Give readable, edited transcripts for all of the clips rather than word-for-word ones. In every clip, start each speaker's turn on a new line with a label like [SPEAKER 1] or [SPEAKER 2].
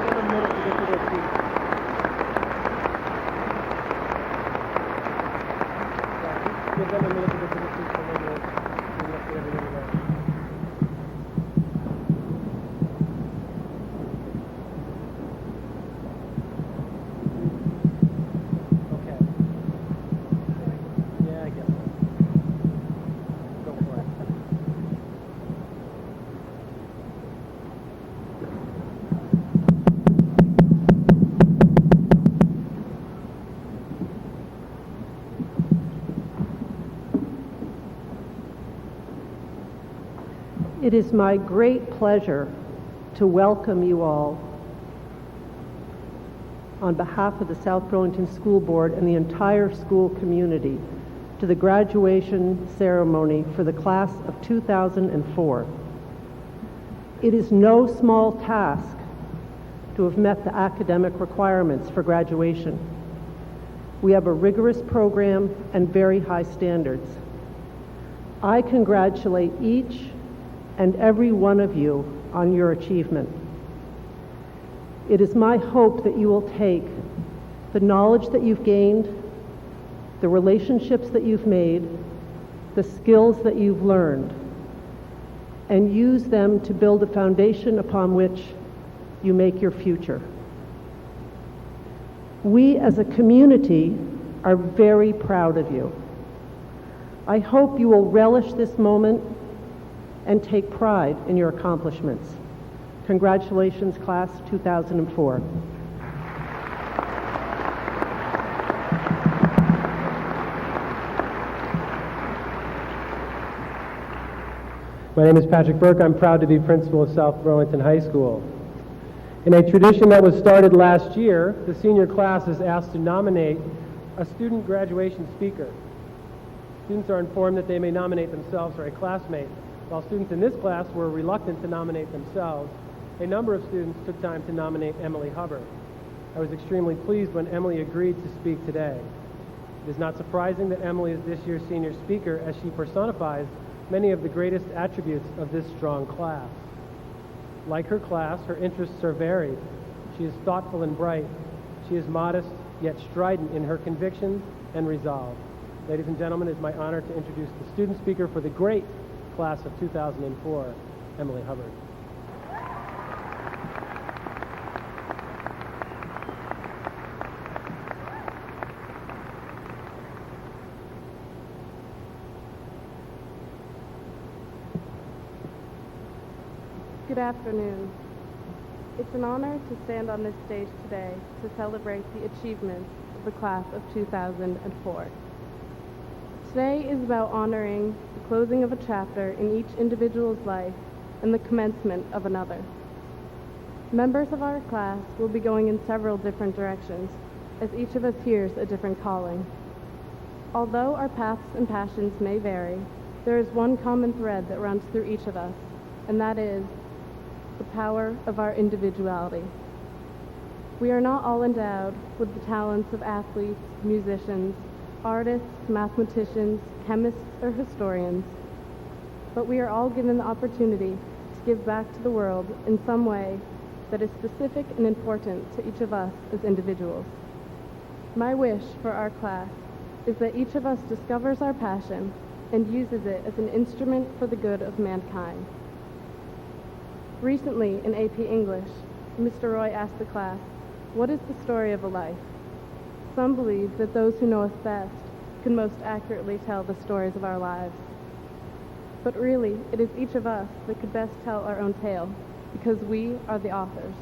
[SPEAKER 1] them a minute to get to their seats. Yeah, give them a minute to get to their seats and then we'll get everybody there.
[SPEAKER 2] It is my great pleasure to welcome you all on behalf of the South Burlington School Board and the entire school community to the graduation ceremony for the class of 2004. It is no small task to have met the academic requirements for graduation. We have a rigorous program and very high standards. I congratulate each and every one of you on your achievement. It is my hope that you will take the knowledge that you've gained, the relationships that you've made, the skills that you've learned, and use them to build a foundation upon which you make your future. We as a community are very proud of you. I hope you will relish this moment and take pride in your accomplishments. Congratulations, Class 2004.
[SPEAKER 1] My name is Patrick Burke. I'm proud to be principal of South Burlington High School. In a tradition that was started last year, the senior class is asked to nominate a student graduation speaker. Students are informed that they may nominate themselves or a classmate. While students in this class were reluctant to nominate themselves, a number of students took time to nominate Emily Hubbard. I was extremely pleased when Emily agreed to speak today. It is not surprising that Emily is this year's senior speaker, as she personifies many of the greatest attributes of this strong class. Like her class, her interests are varied. She is thoughtful and bright. She is modest, yet strident in her convictions and resolve. Ladies and gentlemen, it is my honor to introduce the student speaker for the great class of 2004, Emily Hubbard.
[SPEAKER 3] Good afternoon. It's an honor to stand on this stage today to celebrate the achievements of the class of 2004. Today is about honoring the closing of a chapter in each individual's life and the commencement of another. Members of our class will be going in several different directions, as each of us hears a different calling. Although our paths and passions may vary, there is one common thread that runs through each of us, and that is the power of our individuality. We are not all endowed with the talents of athletes, musicians, artists, mathematicians, chemists, or historians, but we are all given the opportunity to give back to the world in some way that is specific and important to each of us as individuals. My wish for our class is that each of us discovers our passion and uses it as an instrument for the good of mankind. Recently, in AP English, Mr. Roy asked the class, "What is the story of a life?" Some believe that those who know us best can most accurately tell the stories of our lives. But really, it is each of us that could best tell our own tale, because we are the authors.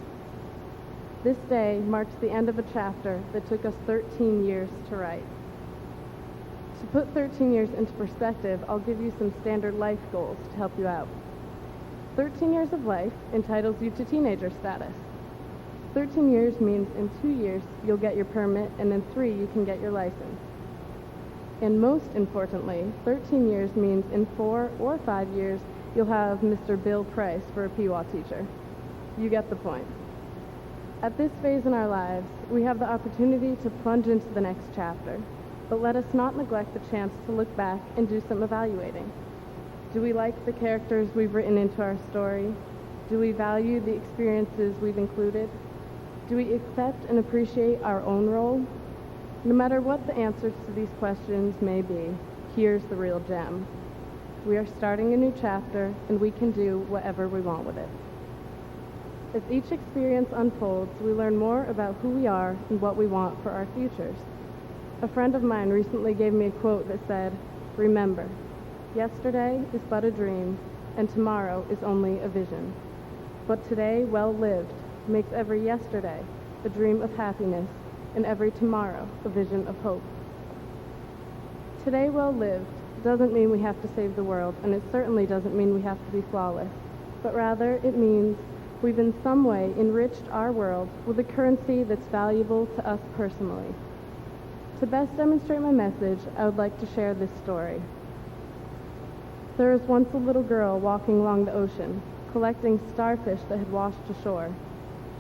[SPEAKER 3] This day marks the end of a chapter that took us 13 years to write. To put 13 years into perspective, I'll give you some standard life goals to help you out. 13 years of life entitles you to teenager status. 13 years means in 2 years you'll get your permit, and in 3 you can get your license. And most importantly, 13 years means in 4 or 5 years you'll have Mr. Bill Price for a PWA teacher. You get the point. At this phase in our lives, we have the opportunity to plunge into the next chapter, but let us not neglect the chance to look back and do some evaluating. Do we like the characters we've written into our story? Do we value the experiences we've included? Do we accept and appreciate our own role? No matter what the answers to these questions may be, here's the real gem. We are starting a new chapter, and we can do whatever we want with it. As each experience unfolds, we learn more about who we are and what we want for our futures. A friend of mine recently gave me a quote that said, "Remember, yesterday is but a dream, and tomorrow is only a vision. But today, well lived, makes every yesterday a dream of happiness, and every tomorrow a vision of hope." Today, well lived doesn't mean we have to save the world, and it certainly doesn't mean we have to be flawless, but rather it means we've in some way enriched our world with a currency that's valuable to us personally. To best demonstrate my message, I would like to share this story. There was once a little girl walking along the ocean, collecting starfish that had washed ashore.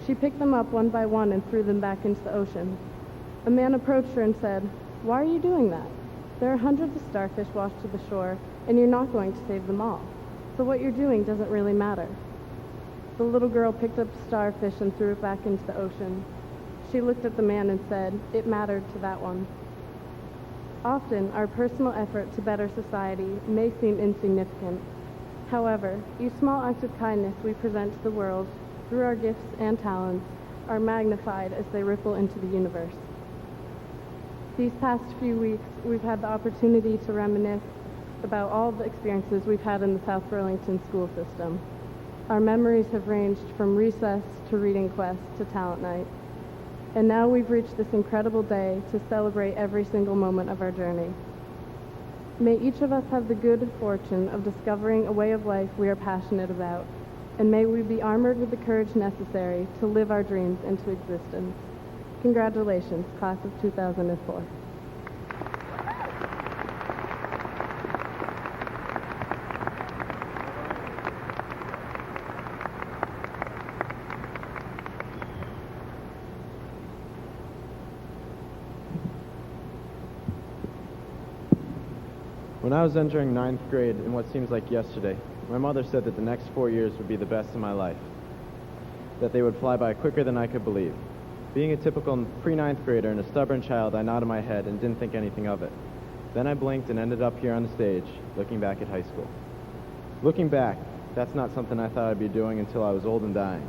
[SPEAKER 3] She picked them up one by one and threw them back into the ocean. A man approached her and said, "Why are you doing that? There are hundreds of starfish washed to the shore, and you're not going to save them all. So what you're doing doesn't really matter." The little girl picked up a starfish and threw it back into the ocean. She looked at the man and said, "It mattered to that one." Often, our personal effort to better society may seem insignificant. However, each small act of kindness we present to the world through our gifts and talents are magnified as they ripple into the universe. These past few weeks, we've had the opportunity to reminisce about all the experiences we've had in the South Burlington school system. Our memories have ranged from recess to reading quest to talent night. And now we've reached this incredible day to celebrate every single moment of our journey. May each of us have the good fortune of discovering a way of life we are passionate about, and may we be armored with the courage necessary to live our dreams into existence. Congratulations, class of 2004.
[SPEAKER 4] When I was entering 9th grade in what seems like yesterday, my mother said that the next 4 years would be the best of my life, that they would fly by quicker than I could believe. Being a typical pre-9th grader and a stubborn child, I nodded my head and didn't think anything of it. Then I blinked and ended up here on the stage, looking back at high school. Looking back, that's not something I thought I'd be doing until I was old and dying.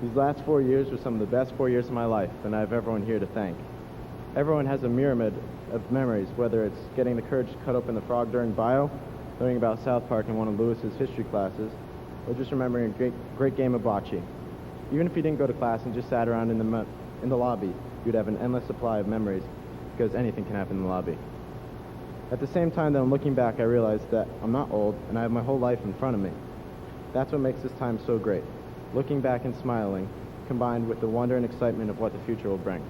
[SPEAKER 4] These last 4 years were some of the best 4 years of my life, and I have everyone here to thank. Everyone has a myriad of memories, whether it's getting the courage to cut open the frog during bio, learning about South Park in one of Lewis's history classes, or just remembering a great game of bocce. Even if you didn't go to class and just sat around in the lobby, you'd have an endless supply of memories, because anything can happen in the lobby. At the same time that I'm looking back, I realized that I'm not old, and I have my whole life in front of me. That's what makes this time so great. Looking back and smiling, combined with the wonder and excitement of what the future will bring.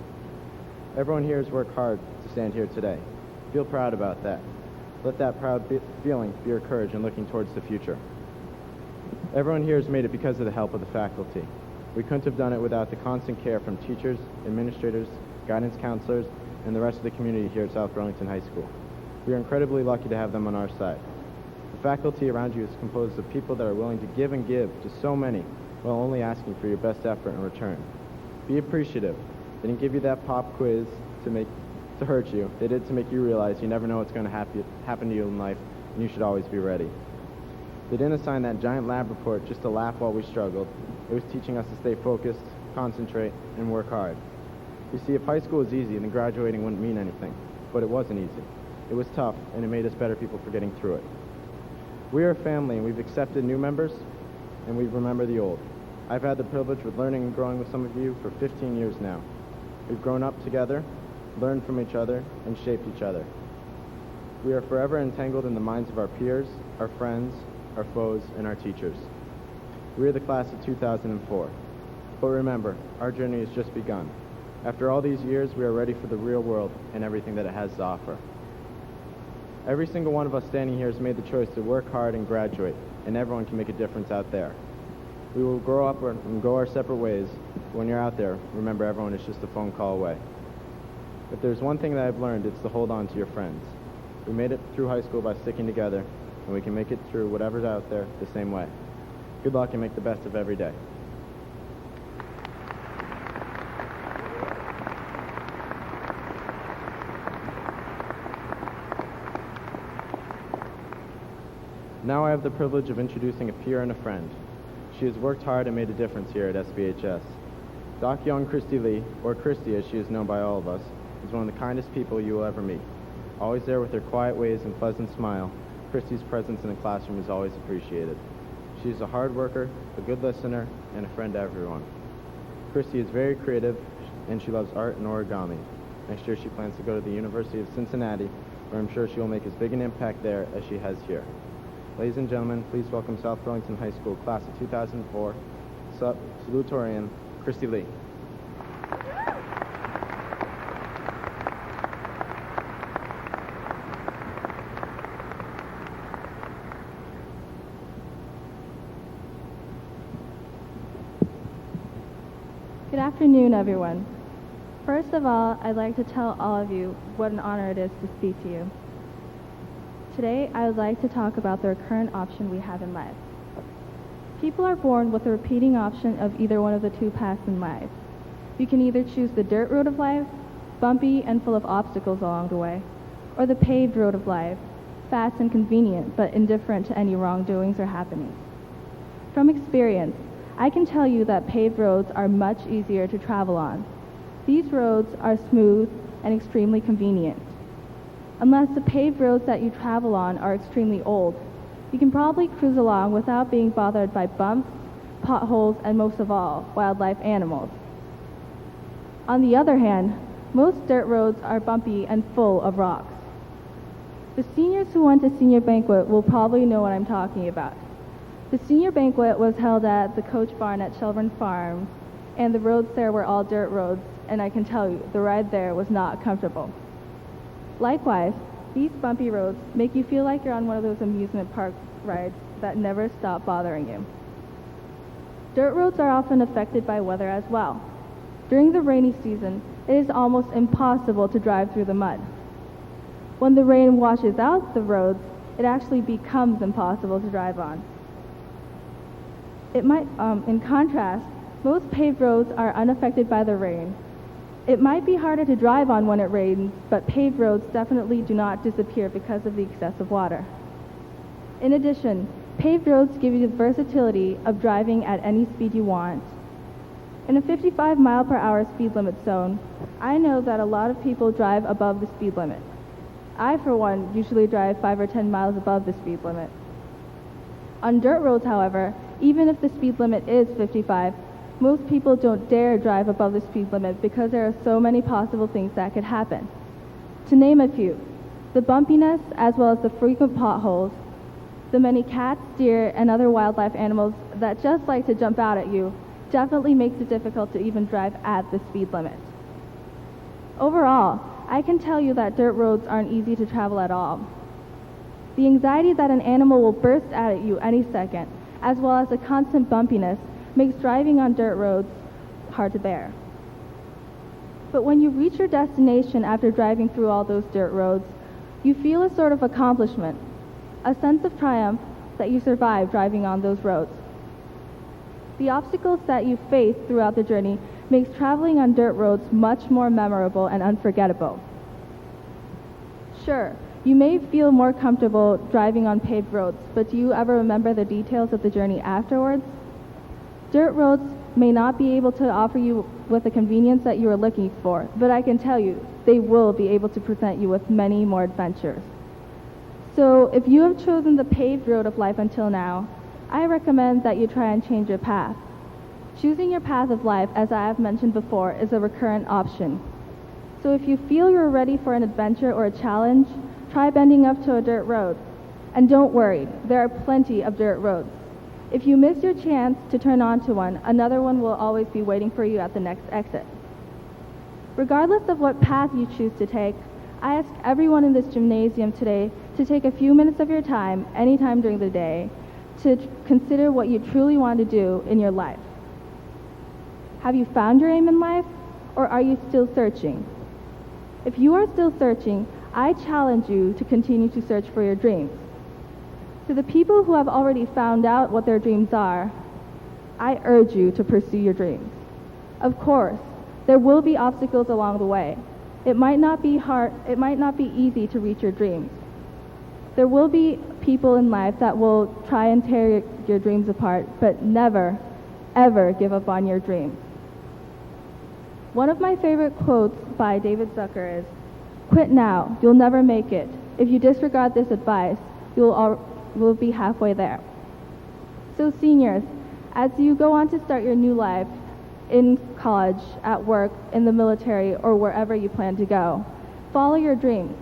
[SPEAKER 4] Everyone here has worked hard to stand here today. Feel proud about that. Let that proud feeling be your courage in looking towards the future. Everyone here has made it because of the help of the faculty. We couldn't have done it without the constant care from teachers, administrators, guidance counselors, and the rest of the community here at South Burlington High School. We are incredibly lucky to have them on our side. The faculty around you is composed of people that are willing to give to so many, while only asking for your best effort in return. Be appreciative. They didn't give you that pop quiz to hurt you. They did to make you realize you never know what's going to happen to you in life, and you should always be ready. They didn't assign that giant lab report just to laugh while we struggled. It was teaching us to stay focused, concentrate, and work hard. You see, if high school was easy, then graduating wouldn't mean anything. But it wasn't easy. It was tough, and it made us better people for getting through it. We are a family, and we've accepted new members, and we remember the old. I've had the privilege of learning and growing with some of you for 15 years now. We've grown up together, learned from each other, and shaped each other. We are forever entangled in the minds of our peers, our friends, our foes, and our teachers. We are the class of 2004. But remember, our journey has just begun. After all these years, we are ready for the real world and everything that it has to offer. Every single one of us standing here has made the choice to work hard and graduate, and everyone can make a difference out there. We will grow up and go our separate ways. When you're out there, remember everyone is just a phone call away. If there's one thing that I've learned, it's to hold on to your friends. We made it through high school by sticking together, and we can make it through whatever's out there the same way. Good luck and make the best of every day. Now I have the privilege of introducing a peer and a friend. She has worked hard and made a difference here at SBHS. Doc Young Christy Lee, or Christy as she is known by all of us, is one of the kindest people you will ever meet. Always there with her quiet ways and pleasant smile, Christy's presence in the classroom is always appreciated. She is a hard worker, a good listener, and a friend to everyone. Christy is very creative, and she loves art and origami. Next year she plans to go to the University of Cincinnati, where I'm sure she will make as big an impact there as she has here. Ladies and gentlemen, please welcome South Burlington High School, class of 2004, salutatorian, Christy Lee.
[SPEAKER 5] Good afternoon, everyone. First of all, I'd like to tell all of you what an honor it is to speak to you. Today, I would like to talk about the recurrent option we have in life. People are born with a repeating option of either one of the two paths in life. You can either choose the dirt road of life, bumpy and full of obstacles along the way, or the paved road of life, fast and convenient, but indifferent to any wrongdoings or happenings. From experience, I can tell you that paved roads are much easier to travel on. These roads are smooth and extremely convenient. Unless the paved roads that you travel on are extremely old, you can probably cruise along without being bothered by bumps, potholes, and most of all, wildlife animals. On the other hand, most dirt roads are bumpy and full of rocks. The seniors who went to senior banquet will probably know what I'm talking about. The senior banquet was held at the Coach Barn at Shelburne Farm, and the roads there were all dirt roads, and I can tell you, the ride there was not comfortable. Likewise, these bumpy roads make you feel like you're on one of those amusement park rides that never stop bothering you. Dirt roads are often affected by weather as well. During the rainy season, it is almost impossible to drive through the mud. When the rain washes out the roads, it actually becomes impossible to drive on. In contrast, most paved roads are unaffected by the rain. It might be harder to drive on when it rains, but paved roads definitely do not disappear because of the excessive water. In addition, paved roads give you the versatility of driving at any speed you want. In a 55 mile per hour speed limit zone, I know that a lot of people drive above the speed limit. I, for one, usually drive 5 or 10 miles above the speed limit. On dirt roads, however, even if the speed limit is 55, most people don't dare drive above the speed limit because there are so many possible things that could happen. To name a few, the bumpiness as well as the frequent potholes, the many cats, deer, and other wildlife animals that just like to jump out at you definitely makes it difficult to even drive at the speed limit. Overall, I can tell you that dirt roads aren't easy to travel at all. The anxiety that an animal will burst out at you any second, as well as the constant bumpiness, makes driving on dirt roads hard to bear. But when you reach your destination after driving through all those dirt roads, you feel a sort of accomplishment, a sense of triumph that you survived driving on those roads. The obstacles that you face throughout the journey makes traveling on dirt roads much more memorable and unforgettable. Sure, you may feel more comfortable driving on paved roads, but do you ever remember the details of the journey afterwards? Dirt roads may not be able to offer you with the convenience that you are looking for, but I can tell you, they will be able to present you with many more adventures. So if you have chosen the paved road of life until now, I recommend that you try and change your path. Choosing your path of life, as I have mentioned before, is a recurrent option. So if you feel you're ready for an adventure or a challenge, try bending up to a dirt road. And don't worry, there are plenty of dirt roads. If you miss your chance to turn onto one, another one will always be waiting for you at the next exit. Regardless of what path you choose to take, I ask everyone in this gymnasium today to take a few minutes of your time, anytime during the day, to consider what you truly want to do in your life. Have you found your aim in life, or are you still searching? If you are still searching, I challenge you to continue to search for your dreams. To the people who have already found out what their dreams are, I urge you to pursue your dreams. Of course, there will be obstacles along the way. It might not be easy to reach your dreams. There will be people in life that will try and tear your dreams apart, but never, ever give up on your dreams. One of my favorite quotes by David Zucker is, "Quit now, you'll never make it. If you disregard this advice, you'll be halfway there." So seniors, as you go on to start your new life in college, at work, in the military, or wherever you plan to go, follow your dreams.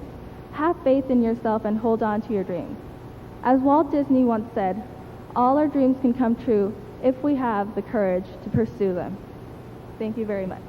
[SPEAKER 5] Have faith in yourself and hold on to your dreams. As Walt Disney once said, all our dreams can come true if we have the courage to pursue them. Thank you very much.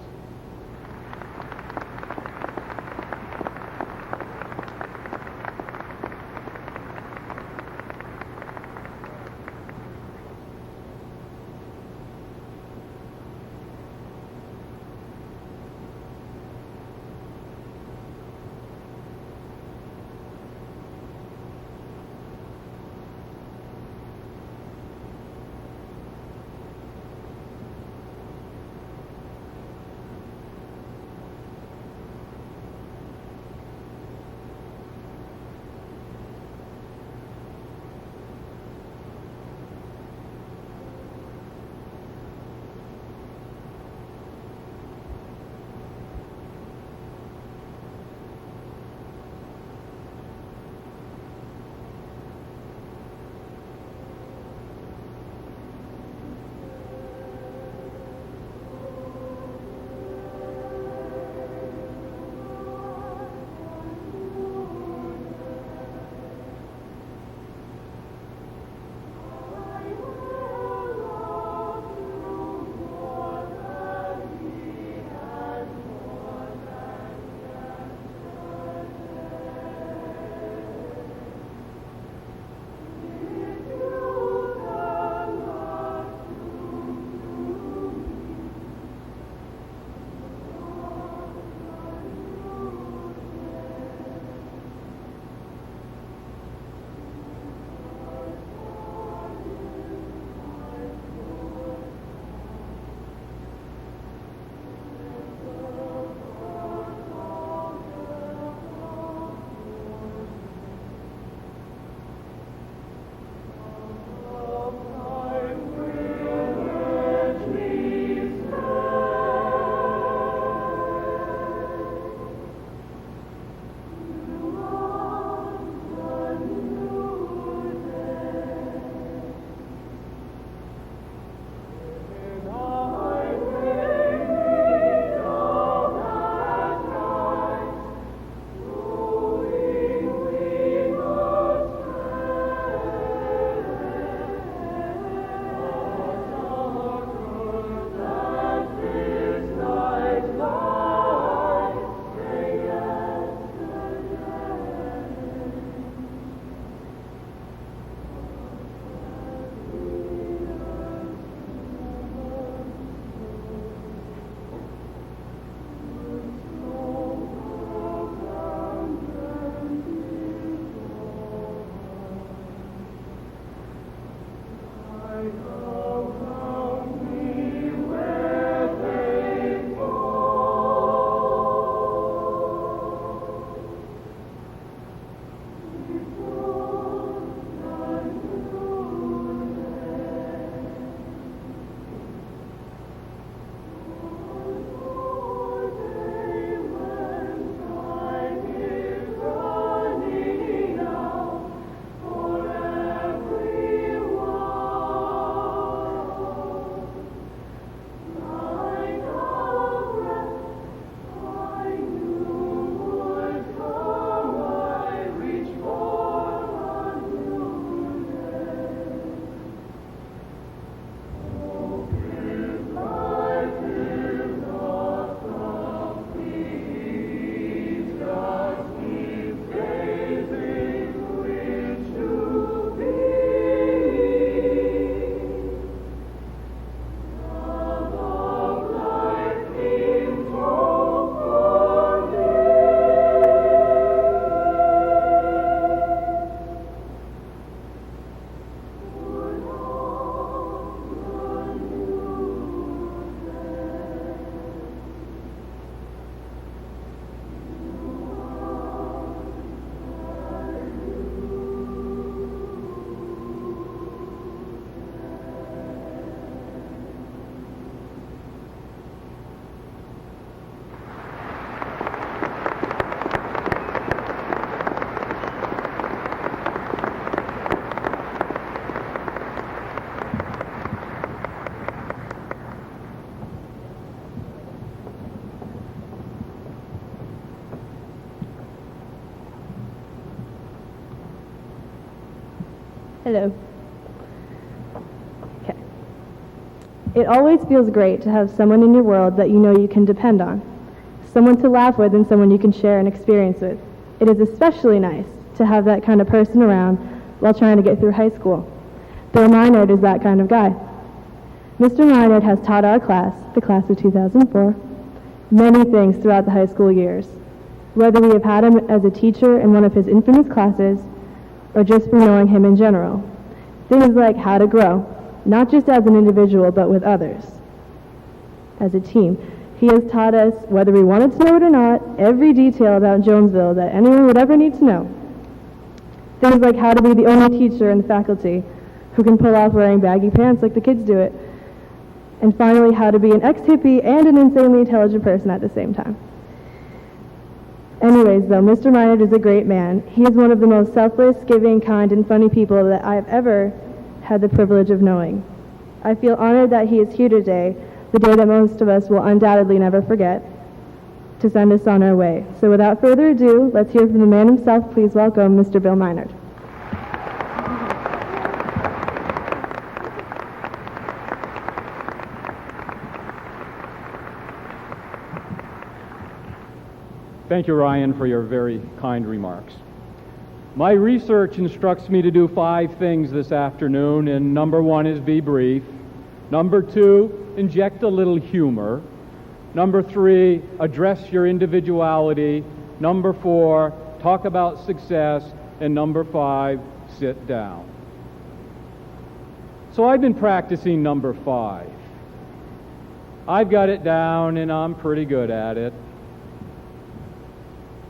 [SPEAKER 5] Hello. Okay. It always feels great to have someone in your world that you know you can depend on, someone to laugh with and someone you can share an experience with. It is especially nice to have that kind of person around while trying to get through high school. Bill Minard is that kind of guy. Mr. Minard has taught our class, the class of 2004, many things throughout the high school years, whether we have had him as a teacher in one of his infamous classes or just from knowing him in general. Things like how to grow, not just as an individual, but with others, as a team. He has taught us, whether we wanted to know it or not, every detail about Jonesville that anyone would ever need to know. Things like how to be the only teacher in the faculty who can pull off wearing baggy pants like the kids do it. And finally, how to be an ex-hippie and an insanely intelligent person at the same time. Anyways, though, Mr. Minard is a great man. He is one of the most selfless, giving, kind, and funny people that I have ever had the privilege of knowing. I feel honored that he is here today, the day that most of us will undoubtedly never forget, to send us on our way. So without further ado, let's hear from the man himself. Please welcome Mr. Bill Minard.
[SPEAKER 6] Thank you, Ryan, for your very kind remarks. My research instructs me to do 5 things this afternoon, and number 1 is be brief. Number 2, inject a little humor. Number 3, address your individuality. Number 4, talk about success. And number 5, sit down. So I've been practicing number 5. I've got it down, and I'm pretty good at it.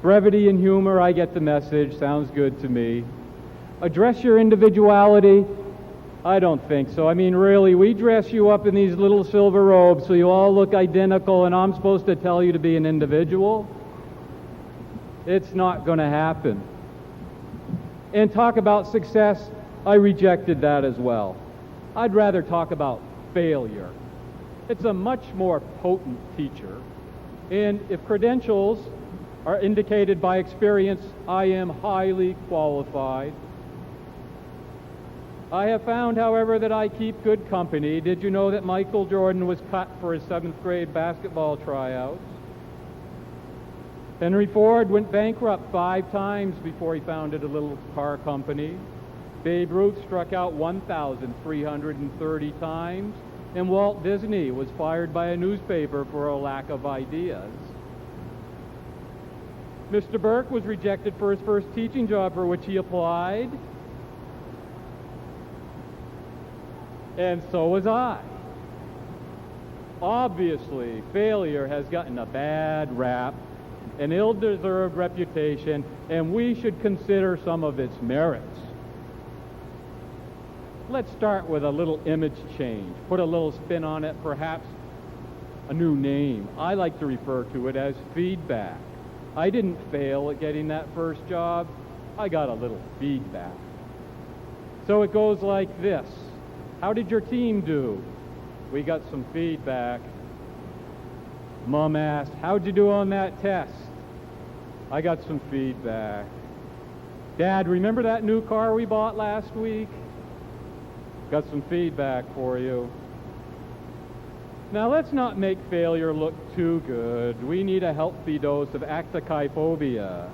[SPEAKER 6] Brevity and humor, I get the message, sounds good to me. Address your individuality, I don't think so. I mean, really, we dress you up in these little silver robes so you all look identical, and I'm supposed to tell you to be an individual? It's not going to happen. And talk about success, I rejected that as well. I'd rather talk about failure. It's a much more potent teacher. And if credentials are indicated by experience, I am highly qualified. I have found, however, that I keep good company. Did you know that Michael Jordan was cut for his 7th grade basketball tryouts? Henry Ford went bankrupt 5 times before he founded a little car company. Babe Ruth struck out 1,330 times, and Walt Disney was fired by a newspaper for a lack of ideas. Mr. Burke was rejected for his first teaching job for which he applied. And so was I. Obviously, failure has gotten a bad rap, an ill-deserved reputation, and we should consider some of its merits. Let's start with a little image change. Put a little spin on it, perhaps a new name. I like to refer to it as feedback. I didn't fail at getting that first job. I got a little feedback. So it goes like this. How did your team do? We got some feedback. Mom asked, how'd you do on that test? I got some feedback. Dad, remember that new car we bought last week? Got some feedback for you. Now, let's not make failure look too good. We need a healthy dose of actikyphobia,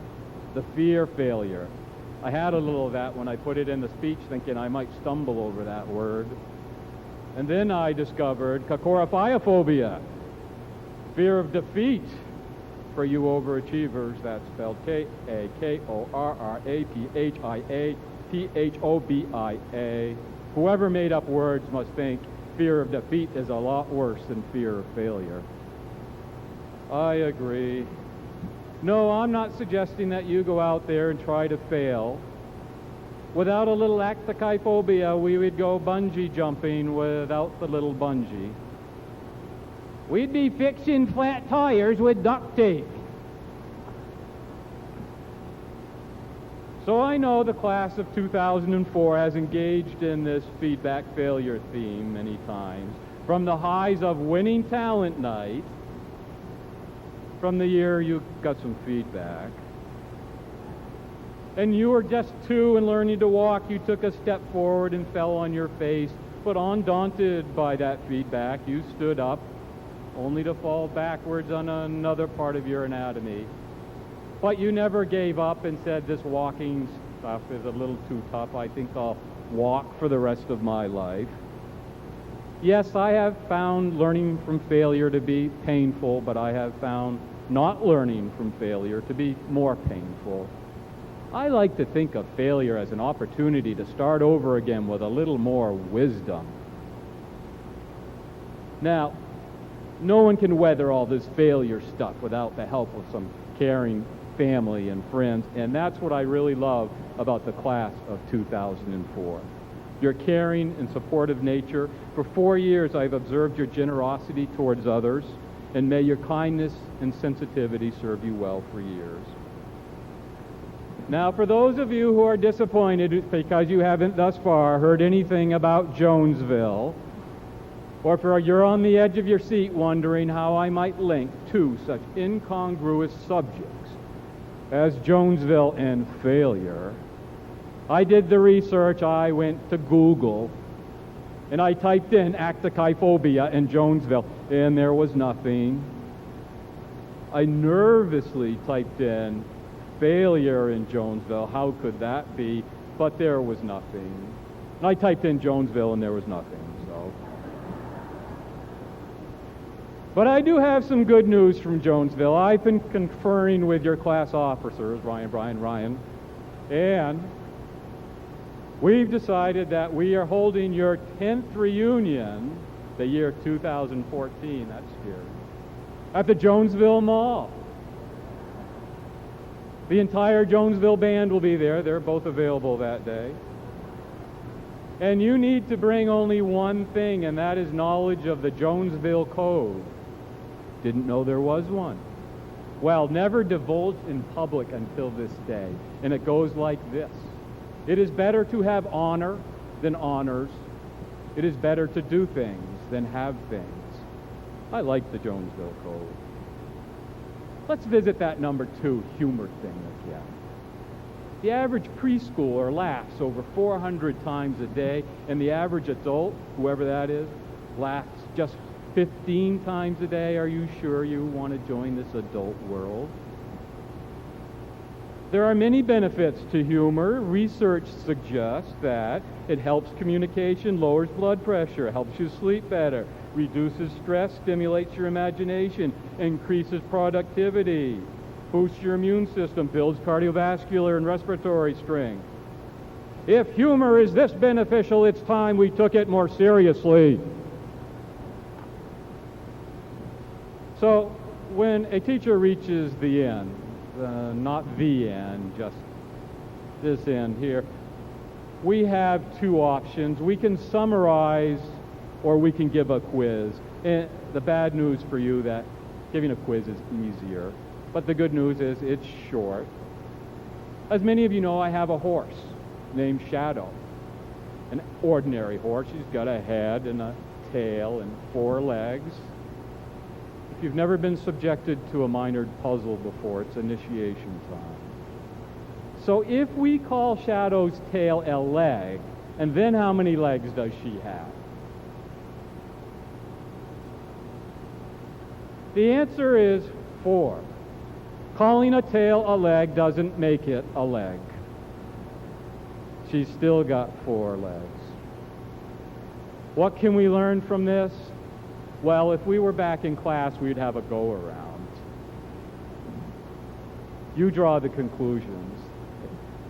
[SPEAKER 6] the fear of failure. I had a little of that when I put it in the speech, thinking I might stumble over that word. And then I discovered kakoraphiophobia, fear of defeat. For you overachievers, that's spelled Kakoraphia. Whoever made up words must think fear of defeat is a lot worse than fear of failure. I agree. No, I'm not suggesting that you go out there and try to fail. Without a little actikyphobia, we would go bungee jumping without the little bungee. We'd be fixing flat tires with duct tape. So I know the class of 2004 has engaged in this feedback failure theme many times. From the highs of winning talent night, from the year you got some feedback. and you were just 2 and learning to walk, you took a step forward and fell on your face. But undaunted by that feedback, you stood up, only to fall backwards on another part of your anatomy. But you never gave up and said, this walking stuff is a little too tough. I think I'll walk for the rest of my life. Yes, I have found learning from failure to be painful, but I have found not learning from failure to be more painful. I like to think of failure as an opportunity to start over again with a little more wisdom. Now, no one can weather all this failure stuff without the help of some caring family and friends, and that's what I really love about the class of 2004. Your caring and supportive nature. For 4 years, I've observed your generosity towards others, and may your kindness and sensitivity serve you well for years. Now, for those of you who are disappointed because you haven't thus far heard anything about Jonesville, or if you're on the edge of your seat wondering how I might link two such incongruous subjects as Jonesville and failure, I did the research. I went to Google, and I typed in acticyphobia in Jonesville, and there was nothing. I nervously typed in failure in Jonesville. How could that be? But there was nothing. And I typed in Jonesville, and there was nothing. But I do have some good news from Jonesville. I've been conferring with your class officers, Ryan, and we've decided that we are holding your 10th reunion, the year 2014, that's scary, at the Jonesville Mall. The entire Jonesville band will be there. They're both available that day. And you need to bring only one thing, and that is knowledge of the Jonesville Code. Didn't know there was one. Well, never divulged in public until this day. And it goes like this. It is better to have honor than honors. It is better to do things than have things. I like the Jonesville Code. Let's visit that number 2 humor thing again. The average preschooler laughs over 400 times a day, and the average adult, whoever that is, laughs just 15 times a day. Are you sure you want to join this adult world? There are many benefits to humor. Research suggests that it helps communication, lowers blood pressure, helps you sleep better, reduces stress, stimulates your imagination, increases productivity, boosts your immune system, builds cardiovascular and respiratory strength. If humor is this beneficial, it's time we took it more seriously. So, when a teacher reaches the end, not the end, just this end here, we have 2 options. We can summarize, or we can give a quiz. And the bad news for you that giving a quiz is easier, but the good news is it's short. As many of you know, I have a horse named Shadow, an ordinary horse. She's got a head and a tail and 4 legs. If you've never been subjected to a minored puzzle before, it's initiation time. So if we call Shadow's tail a leg, and then how many legs does she have? The answer is 4. Calling a tail a leg doesn't make it a leg. She's still got 4 legs. What can we learn from this? Well, if we were back in class, we'd have a go-around. You draw the conclusions.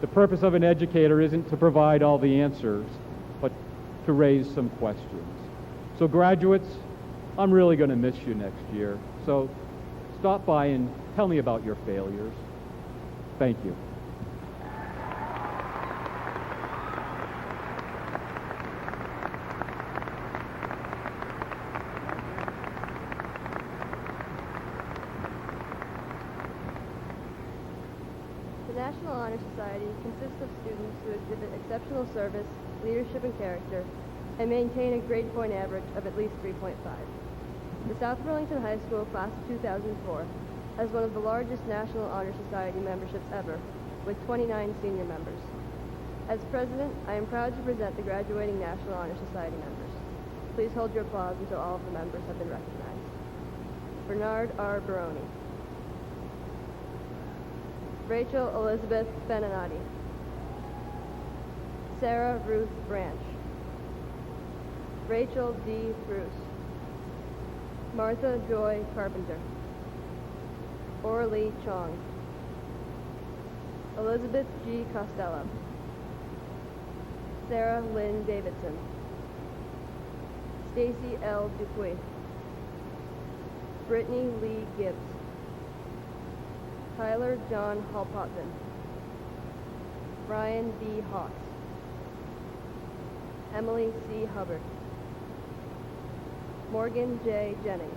[SPEAKER 6] The purpose of an educator isn't to provide all the answers, but to raise some questions. So graduates, I'm really going to miss you next year. So stop by and tell me about your failures. Thank you.
[SPEAKER 7] The National Honor Society consists of students who exhibit exceptional service, leadership, and character, and maintain a grade point average of at least 3.5. The South Burlington High School class of 2004 has one of the largest National Honor Society memberships ever, with 29 senior members. As president, I am proud to present the graduating National Honor Society members. Please hold your applause until all of the members have been recognized. Bernard R. Baroni. Rachel Elizabeth Beninati. Sarah Ruth Branch. Rachel D. Bruce. Martha Joy Carpenter. Orly Chong. Elizabeth G. Costello. Sarah Lynn Davidson. Stacy L. Dupuy. Brittany Lee Gibbs. Tyler John Halpotvin. Ryan B. Hawks. Emily C. Hubbard. Morgan J. Jennings.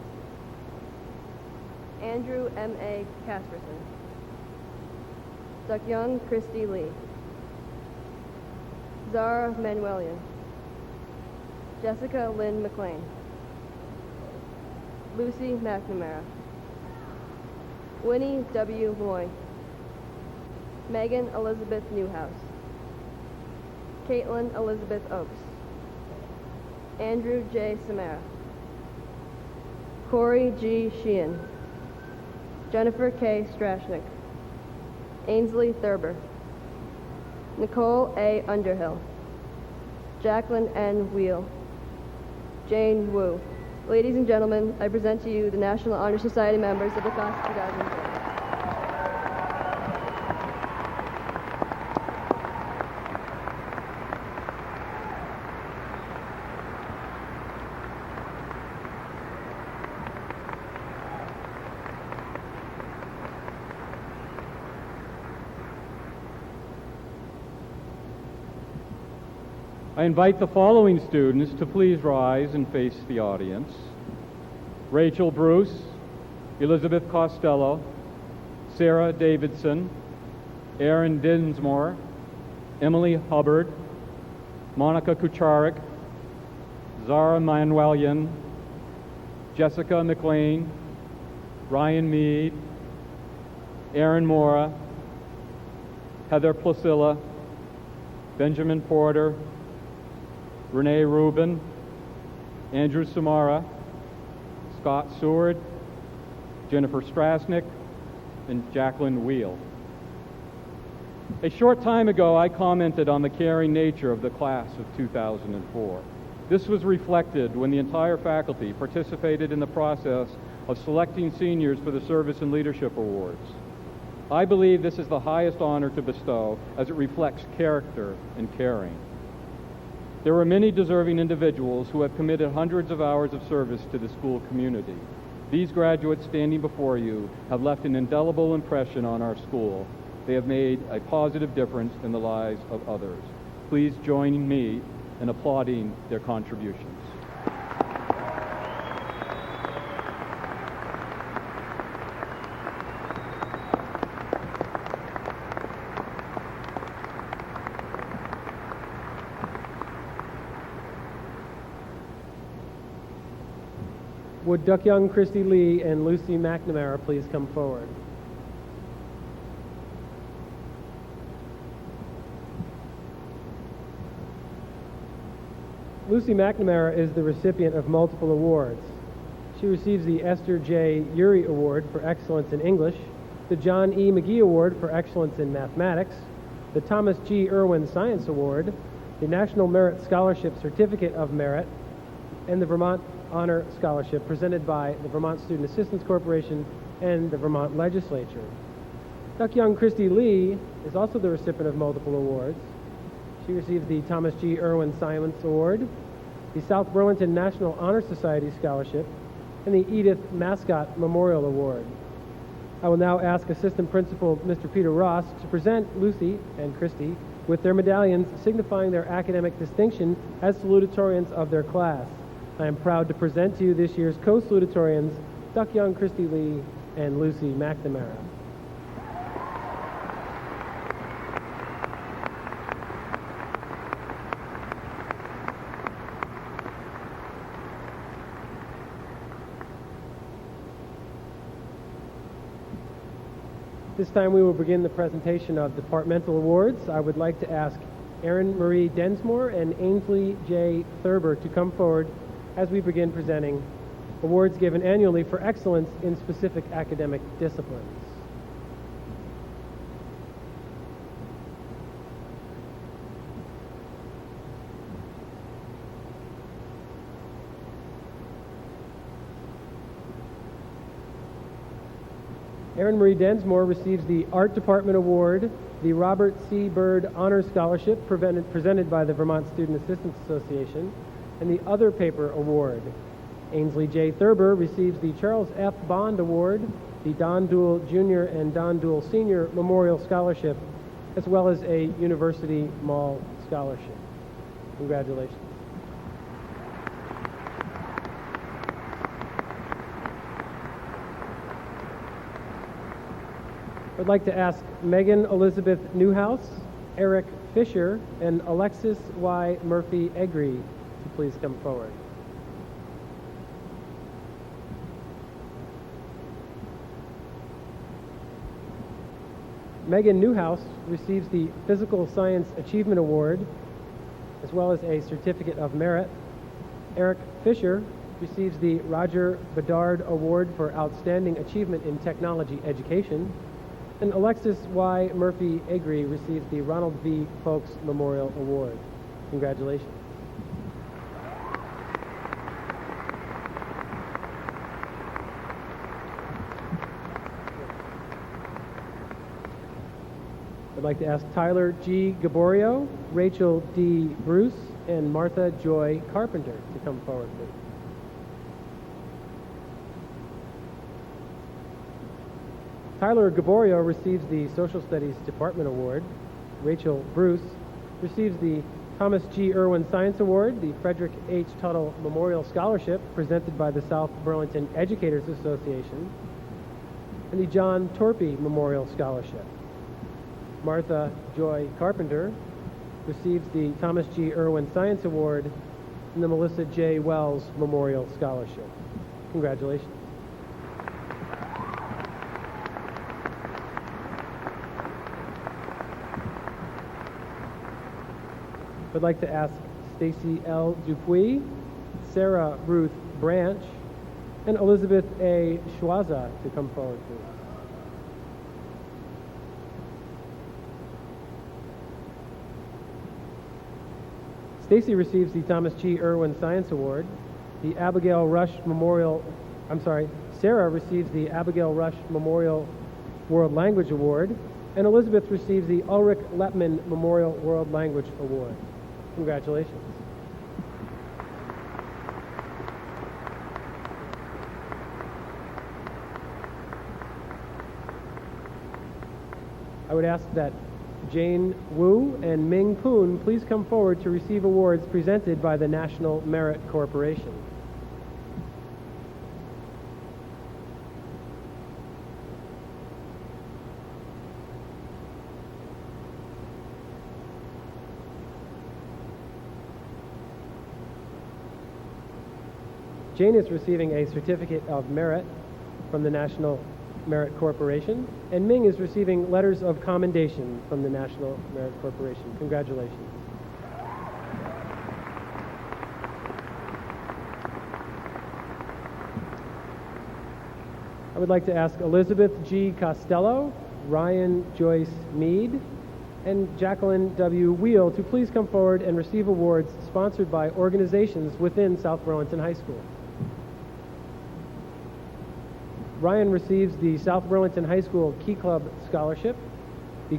[SPEAKER 7] Andrew M. A. Casperson. Young Christy Lee. Zara Manuelian. Jessica Lynn McLean. Lucy McNamara. Winnie W. Moy. Megan Elizabeth Newhouse. Caitlin Elizabeth Oakes. Andrew J. Samara. Corey G. Sheehan. Jennifer K. Strashnick. Ainsley Thurber. Nicole A. Underhill. Jacqueline N. Wheel. Jane Wu. Ladies and gentlemen, I present to you the National Honor Society members of the class of 2004.
[SPEAKER 6] I invite the following students to please rise and face the audience. Rachel Bruce, Elizabeth Costello, Sarah Davidson, Erin Dinsmore, Emily Hubbard, Monica Kucharik, Zara Manuelian, Jessica McLean, Ryan Mead, Aaron Mora, Heather Placilla, Benjamin Porter, Renee Rubin, Andrew Samara, Scott Seward, Jennifer Strasnick, and Jacqueline Wheel. A short time ago, I commented on the caring nature of the class of 2004. This was reflected when the entire faculty participated in the process of selecting seniors for the Service and Leadership Awards. I believe this is the highest honor to bestow as it reflects character and caring. There are many deserving individuals who have committed hundreds of hours of service to the school community. These graduates standing before you have left an indelible impression on our school. They have made a positive difference in the lives of others. Please join me in applauding their contributions.
[SPEAKER 1] Would Young Christy Lee and Lucy McNamara please come forward? Lucy McNamara is the recipient of multiple awards. She receives the Esther J. Urey Award for Excellence in English, the John E. McGee Award for Excellence in Mathematics, the Thomas G. Irwin Science Award, the National Merit Scholarship Certificate of Merit, and the Vermont Honor Scholarship presented by the Vermont Student Assistance Corporation and the Vermont Legislature. Young Christy Lee is also the recipient of multiple awards. She received the Thomas G. Irwin Science Award, the South Burlington National Honor Society Scholarship, and the Edith Mascott Memorial Award. I will now ask Assistant Principal Mr. Peter Ross to present Lucy and Christy with their medallions signifying their academic distinction as salutatorians of their class. I am proud to present to you this year's co-salutatorians, Young Christy Lee and Lucy McNamara. this time we will begin the presentation of departmental awards. I would like to ask Erin Marie Densmore and Ainsley J. Thurber to come forward as we begin presenting awards given annually for excellence in specific academic disciplines. Erin Marie Densmore receives the Art Department Award, the Robert C. Byrd Honor Scholarship presented by the Vermont Student Assistance Association, and the Other Paper Award. Ainsley J. Thurber receives the Charles F. Bond Award, the Don Duell Jr. and Don Duell Sr. Memorial Scholarship, as well as a University Mall Scholarship. Congratulations. I'd like to ask Megan Elizabeth Newhouse, Eric Fisher, and Alexis Y. Murphy-Egri to please come forward. Megan Newhouse receives the Physical Science Achievement Award, as well as a Certificate of Merit. Eric Fisher receives the Roger Bedard Award for Outstanding Achievement in Technology Education. And Alexis Y. Murphy-Egri receives the Ronald V. Folks Memorial Award. Congratulations. I'd like to ask Tyler G. Gaborio, Rachel D. Bruce, and Martha Joy Carpenter to come forward, please. Tyler Gaborio receives the Social Studies Department Award. Rachel Bruce receives the Thomas G. Irwin Science Award, the Frederick H. Tuttle Memorial Scholarship presented by the South Burlington Educators Association, and the John Torpy Memorial Scholarship. Martha Joy Carpenter receives the Thomas G. Irwin Science Award and the Melissa J. Wells Memorial Scholarship. Congratulations. I'd like to ask Stacy L. Dupuis, Sarah Ruth Branch, and Elizabeth A. Schwaza to come forward, please. Stacy receives the Thomas G. Irwin Science Award, the Abigail Rush Memorial, Sarah receives the Abigail Rush Memorial World Language Award, and Elizabeth receives the Ulrich Lepman Memorial World Language Award. Congratulations. I would ask that Jane Wu and Ming Poon please come forward to receive awards presented by the National Merit Corporation. Jane is receiving a Certificate of Merit from the National Merit Corporation, and Ming is receiving letters of commendation from the National Merit Corporation. Congratulations. I would like to ask Elizabeth G. Costello, Ryan Joyce Mead, and Jacqueline W. Wheel to please come forward and receive awards sponsored by organizations within South Burlington High School. Ryan receives the South Burlington High School Key Club Scholarship. The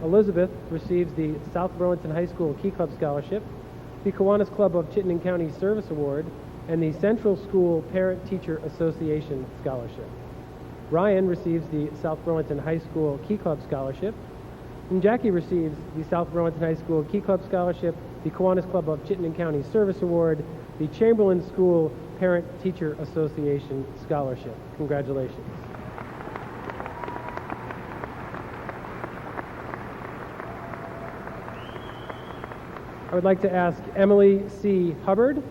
[SPEAKER 1] Elizabeth receives the South Burlington High School Key Club Scholarship, the Kiwanis Club of Chittenden County Service Award, and the Central School Parent Teacher Association Scholarship. Ryan receives the South Burlington High School Key Club Scholarship, and Jackie receives the South Burlington High School Key Club Scholarship, the Kiwanis Club of Chittenden County Service Award, the Chamberlain School Parent Teacher Association Scholarship. Congratulations. I would like to ask Emily C. Hubbard,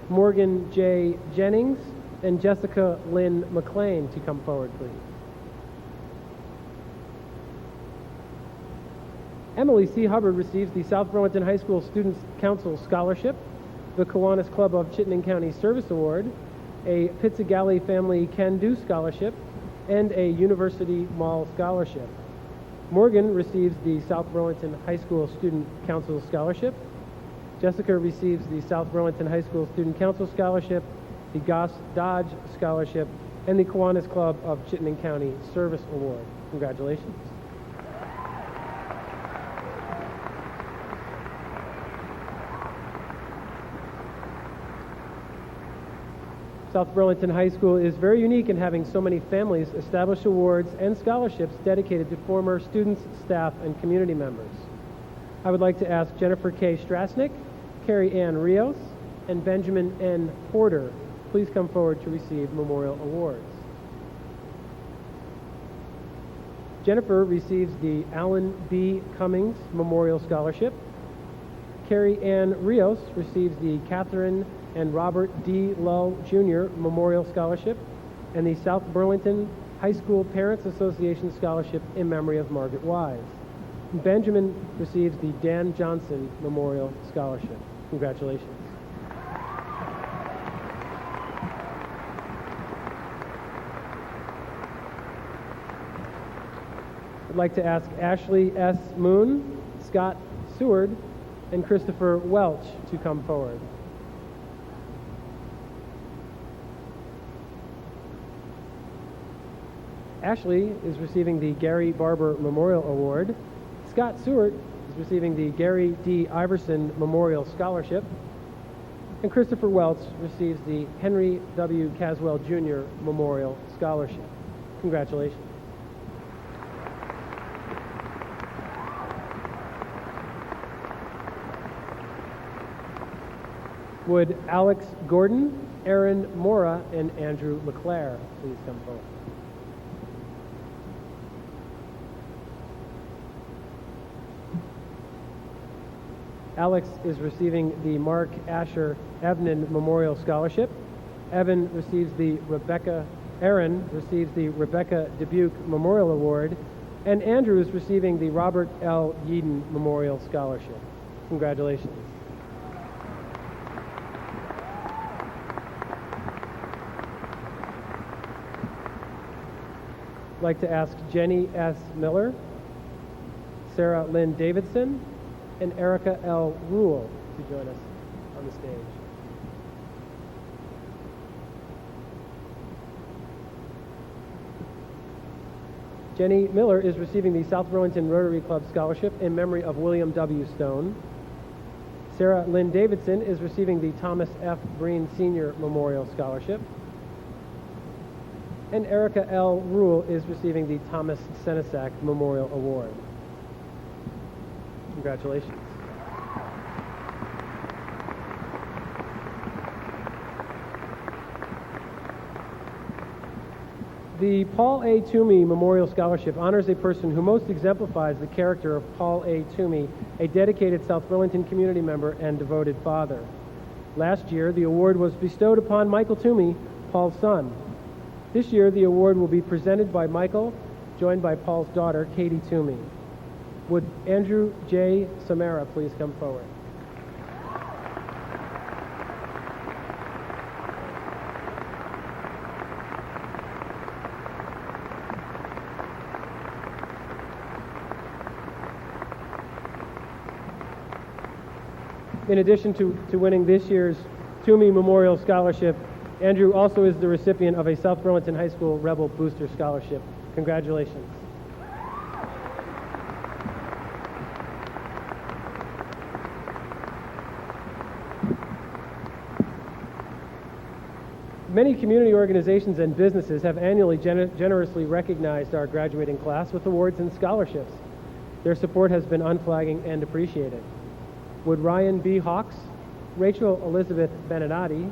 [SPEAKER 1] Morgan J. Jennings, and Jessica Lynn McLean to come forward, please. Emily C. Hubbard receives the South Burlington High School Students Council Scholarship, the Kiwanis Club of Chittenden County Service Award, a Pizzagalli Family Can-Do Scholarship, and a University Mall Scholarship. Morgan receives the South Burlington High School Student Council Scholarship. Jessica receives the South Burlington High School Student Council Scholarship, the Goss Dodge Scholarship, and the Kiwanis Club of Chittenden County Service Award. Congratulations. South Burlington High School is very unique in having so many families establish awards and scholarships dedicated to former students, staff, and community members. I would like to ask Jennifer K. Strasnick, Carrie Ann Rios, and Benjamin N. Porter, please come forward to receive memorial awards. Jennifer receives the Alan B. Cummings Memorial Scholarship. Carrie Ann Rios receives the Catherine and Robert D. Lull Jr. Memorial Scholarship and the South Burlington High School Parents Association Scholarship in memory of Margaret Wise. Benjamin receives the Dan Johnson Memorial Scholarship. Congratulations. I'd like to ask Ashley S. Moon, Scott Seward, and Christopher Welch to come forward. Ashley is receiving the Gary Barber Memorial Award. Scott Seward is receiving the Gary D. Iverson Memorial Scholarship. And Christopher Welch receives the Henry W. Caswell Jr. Memorial Scholarship. Congratulations. Would Alex Gordon, Aaron Mora, and Andrew LeClaire please come forward? Alex is receiving the Mark Asher Evnan Memorial Scholarship. Aaron receives the Rebecca Dubuque Memorial Award, and Andrew is receiving the Robert L. Yeadon Memorial Scholarship. Congratulations. I'd like to ask Jenny S. Miller, Sarah Lynn Davidson, and Erica L. Rule to join us on the stage. Jenny Miller is receiving the South Burlington Rotary Club Scholarship in memory of William W. Stone. Sarah Lynn Davidson is receiving the Thomas F. Breen Sr. Memorial Scholarship. And Erica L. Rule is receiving the Thomas Senesac Memorial Award. Congratulations. The Paul A. Toomey Memorial Scholarship honors a person who most exemplifies the character of Paul A. Toomey, a dedicated South Burlington community member and devoted father. Last year, the award was bestowed upon Michael Toomey, Paul's son. This year, the award will be presented by Michael, joined by Paul's daughter, Katie Toomey. Would Andrew J. Samara please come forward? In addition to winning this year's Toomey Memorial Scholarship, Andrew also is the recipient of a South Burlington High School Rebel Booster Scholarship. Congratulations. Many community organizations and businesses have annually generously recognized our graduating class with awards and scholarships. Their support has been unflagging and appreciated. Would Ryan B. Hawks, Rachel Elizabeth Benedati,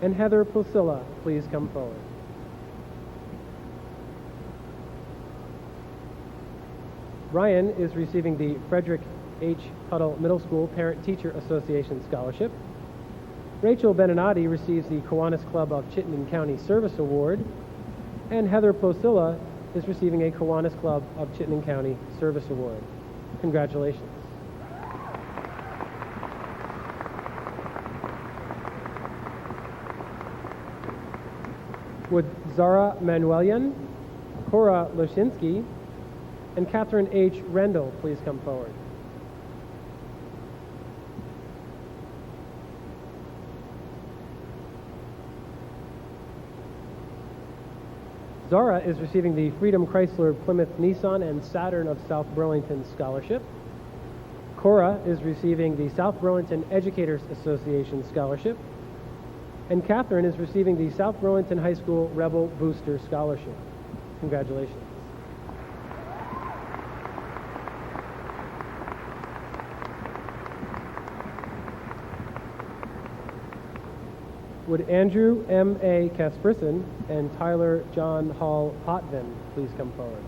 [SPEAKER 1] and Heather Placilla please come forward? Ryan is receiving the Frederick H. Huddle Middle School Parent-Teacher Association Scholarship. Rachel Benenati receives the Kiwanis Club of Chittenden County Service Award, and Heather Placilla is receiving a Kiwanis Club of Chittenden County Service Award. Congratulations. Would Zara Manuelian, Cora Lushinsky, and Catherine H. Rendell please come forward? Zara is receiving the Freedom Chrysler Plymouth Nissan and Saturn of South Burlington Scholarship. Cora is receiving the South Burlington Educators Association Scholarship. And Catherine is receiving the South Burlington High School Rebel Booster Scholarship. Congratulations. Would Andrew M. A. Kasperson and Tyler John Hall Potvin please come forward?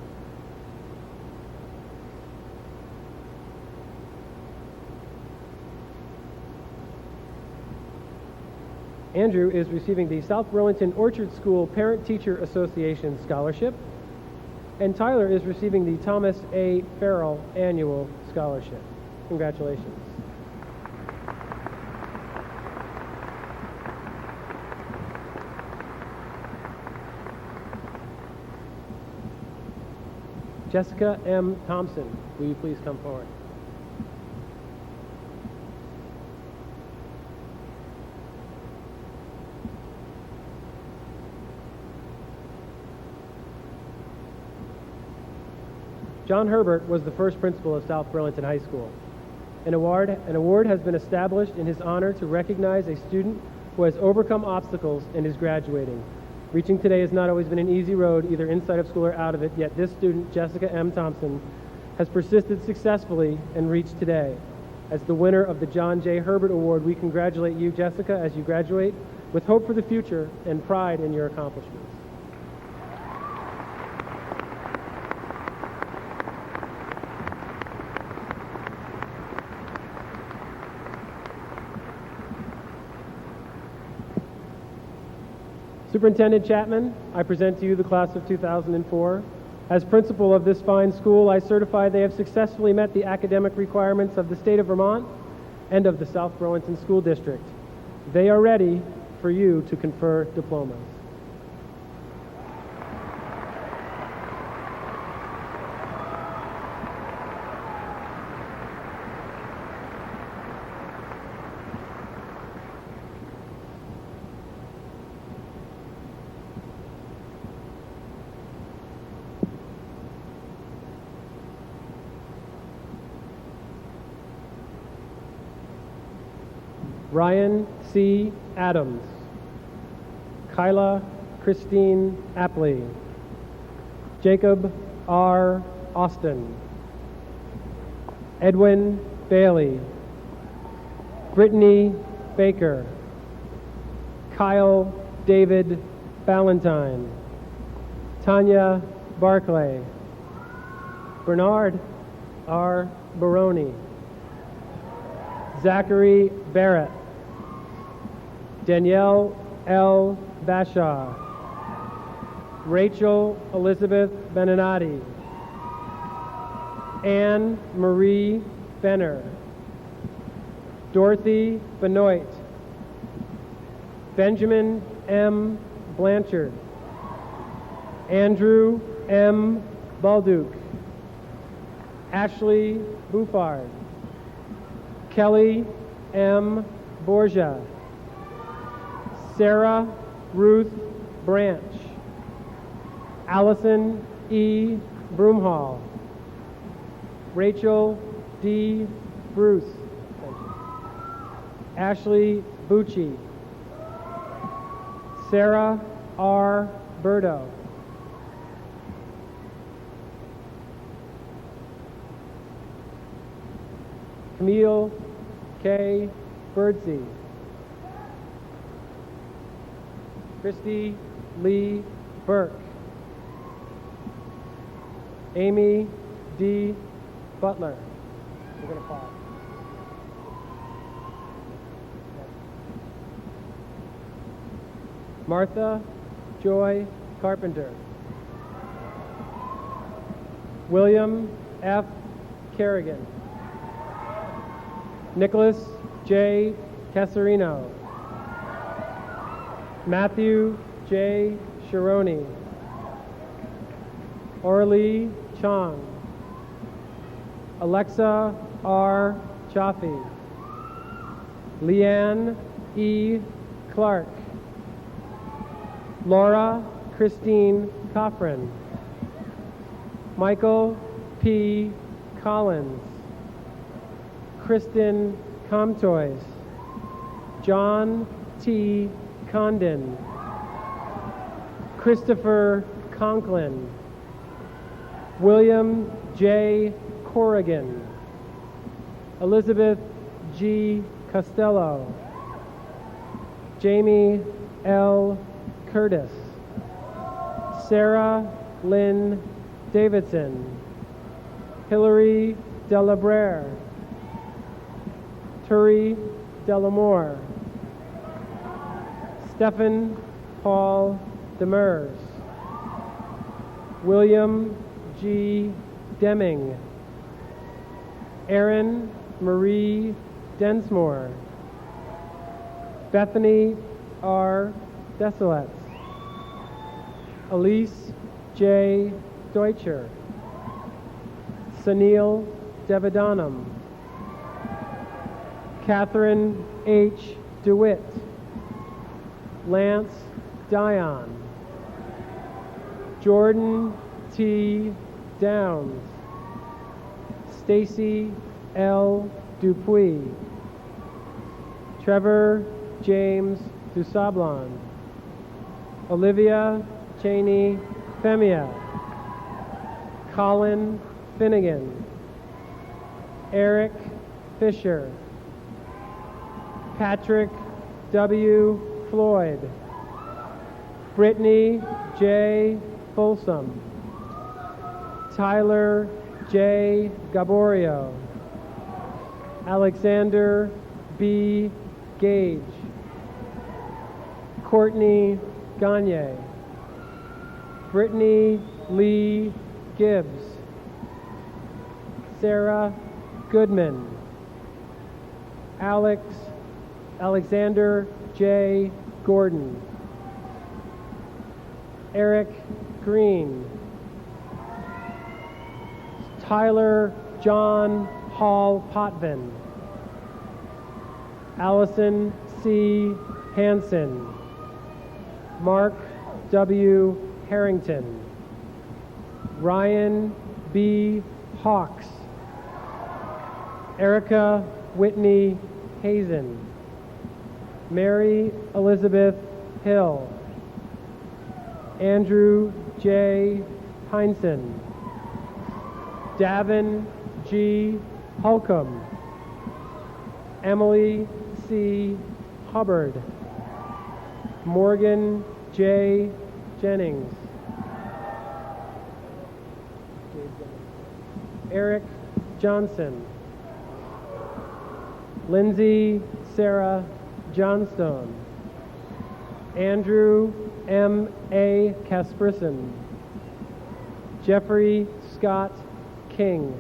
[SPEAKER 1] Andrew is receiving the South Burlington Orchard School Parent-Teacher Association Scholarship, and Tyler is receiving the Thomas A. Farrell Annual Scholarship. Congratulations. Jessica M. Thompson, will you please come forward? John Herbert was the first principal of South Burlington High School. An award has been established in his honor to recognize a student who has overcome obstacles and is graduating. Reaching today has not always been an easy road, either inside of school or out of it, yet this student, Jessica M. Thompson, has persisted successfully and reached today. As the winner of the John J. Herbert Award, we congratulate you, Jessica, as you graduate with hope for the future and pride in your accomplishments. Superintendent Chapman, I present to you the class of 2004. As principal of this fine school, I certify they have successfully met the academic requirements of the state of Vermont and of the South Burlington School District. They are ready for you to confer diplomas. Ryan C. Adams, Kyla Christine Apley, Jacob R. Austin, Edwin Bailey, Brittany Baker, Kyle David Ballantyne, Tanya Barclay, Bernard R. Baroni, Zachary Barrett, Danielle L. Bashaw, Rachel Elizabeth Beninati, Anne Marie Benner, Dorothy Benoit, Benjamin M. Blanchard, Andrew M. Balduke, Ashley Buffard, Kelly M. Borgia, Sarah Ruth Branch, Allison E. Broomhall, Rachel D. Bruce, Ashley Bucci, Sarah R. Burdo, Camille K. Birdsey, Christy Lee Burke, Amy D. Butler. We're going to pause. Martha Joy Carpenter, William F. Kerrigan. Nicholas J. Casarino. Matthew J. Shironi. Orly Chong. Alexa R. Chaffee. Leanne E. Clark. Laura Christine Coffrin. Michael P. Collins. Kristen Comtois. John T. Condon. Christopher Conklin. William J. Corrigan. Elizabeth G. Costello. Jamie L. Curtis. Sarah Lynn Davidson. Hillary Delabrere. Turi Delamore. Stephen Paul Demers. William G. Deming. Erin Marie Densmore. Bethany R. Desilets. Elise J. Deutscher. Sunil Devadanam. Catherine H. DeWitt. Lance Dion. Jordan T. Downs. Stacy L. Dupuis. Trevor James Dusablon. Olivia Cheney Femia. Colin Finnegan. Eric Fisher. Patrick W. Floyd. Brittany J. Folsom. Tyler J. Gaborio. Alexander B. Gage. Courtney Gagne. Brittany Lee Gibbs. Sarah Goodman. Alexander J. Gordon. Eric Green. Tyler John Hall Potvin. Allison C. Hansen. Mark W. Harrington. Ryan B. Hawks. Erica Whitney Hazen. Mary Elizabeth Hill. Andrew J. Heinsohn. Davin G. Holcomb. Emily C. Hubbard. Morgan J. Jennings. Eric Johnson. Lindsay Sarah Johnstone. Andrew M. A. Kasperson. Jeffrey Scott King.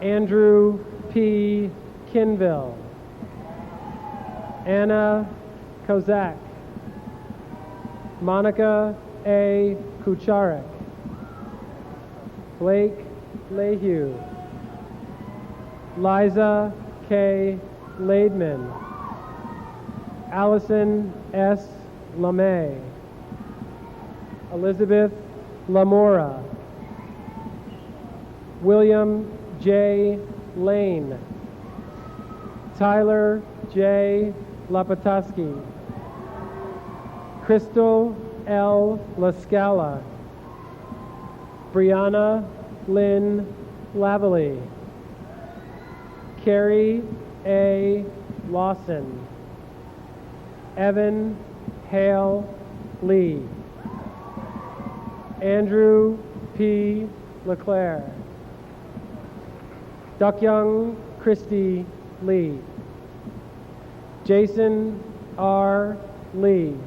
[SPEAKER 1] Andrew P. Kinville. Anna Kozak. Monica A. Kucharek. Blake Lehue. Liza K. Laidman. Allison S. LeMay. Elizabeth Lamora. William J. Lane. Tyler J. Lapatoski. Crystal L. Lascala. Brianna Lynn Lavalley. Carrie A. Lawson. Evan Hale Lee. Andrew P. LeClaire. Duckyoung Christy Lee. Jason R. Lee.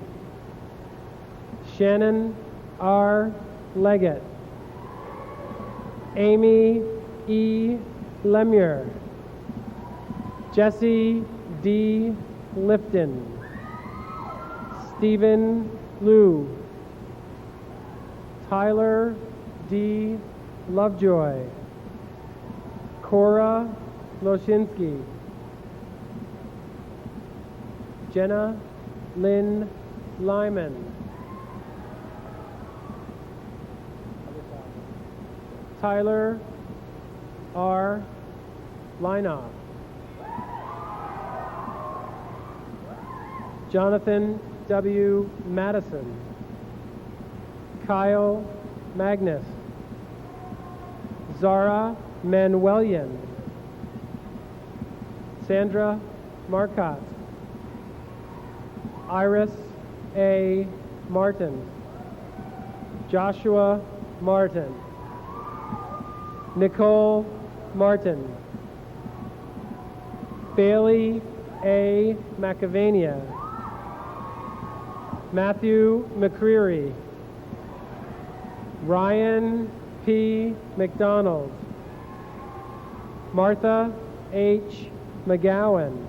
[SPEAKER 1] Shannon R. Leggett. Amy E. Lemure, Jesse D. Lifton, Stephen Liu, Tyler D. Lovejoy, Cora Loshinsky, Jenna Lynn Lyman, Tyler R. Linoff, Jonathan W. Madison, Kyle Magnus, Zara Manuelian, Sandra Marcotte, Iris A. Martin, Joshua Martin, Nicole Martin, Bailey A. McAvania, Matthew McCreary, Ryan P. McDonald, Martha H. McGowan,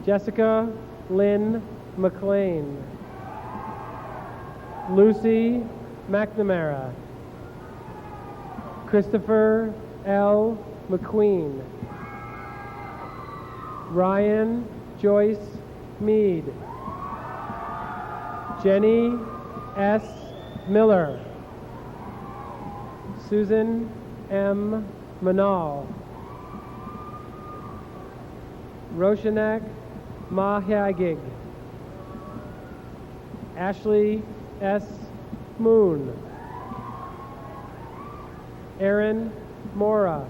[SPEAKER 1] Jessica Lynn McLean, Lucy McNamara, Christopher L. McQueen, Ryan Joyce Mead, Jenny S. Miller, Susan M. Manal, Roshanak Mahagig, Ashley S. Moon, Aaron Mora,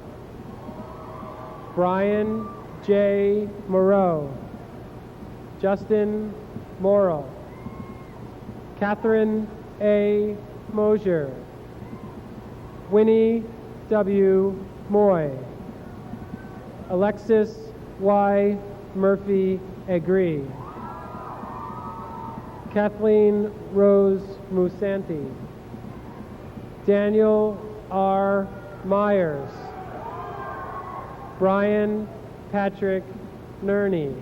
[SPEAKER 1] Brian J. Moreau, Justin Morrill, Catherine A. Mosier, Winnie W. Moy, Alexis Y. Murphy Agree, Kathleen Rose Musanti, Daniel R. Myers, Brian Patrick Nerney,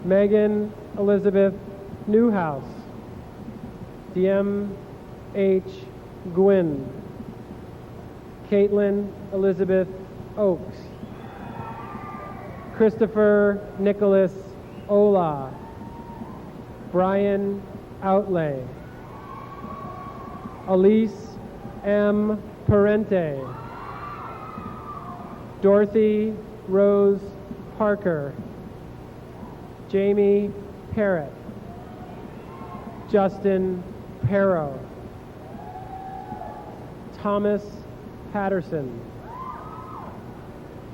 [SPEAKER 1] Megan Elizabeth Newhouse, DM H. Gwynn, Caitlin Elizabeth Oakes, Christopher Nicholas Ola, Brian Outlay, Elise M. Parente, Dorothy Rose Parker, Jamie Parrott, Justin Perro, Thomas Patterson,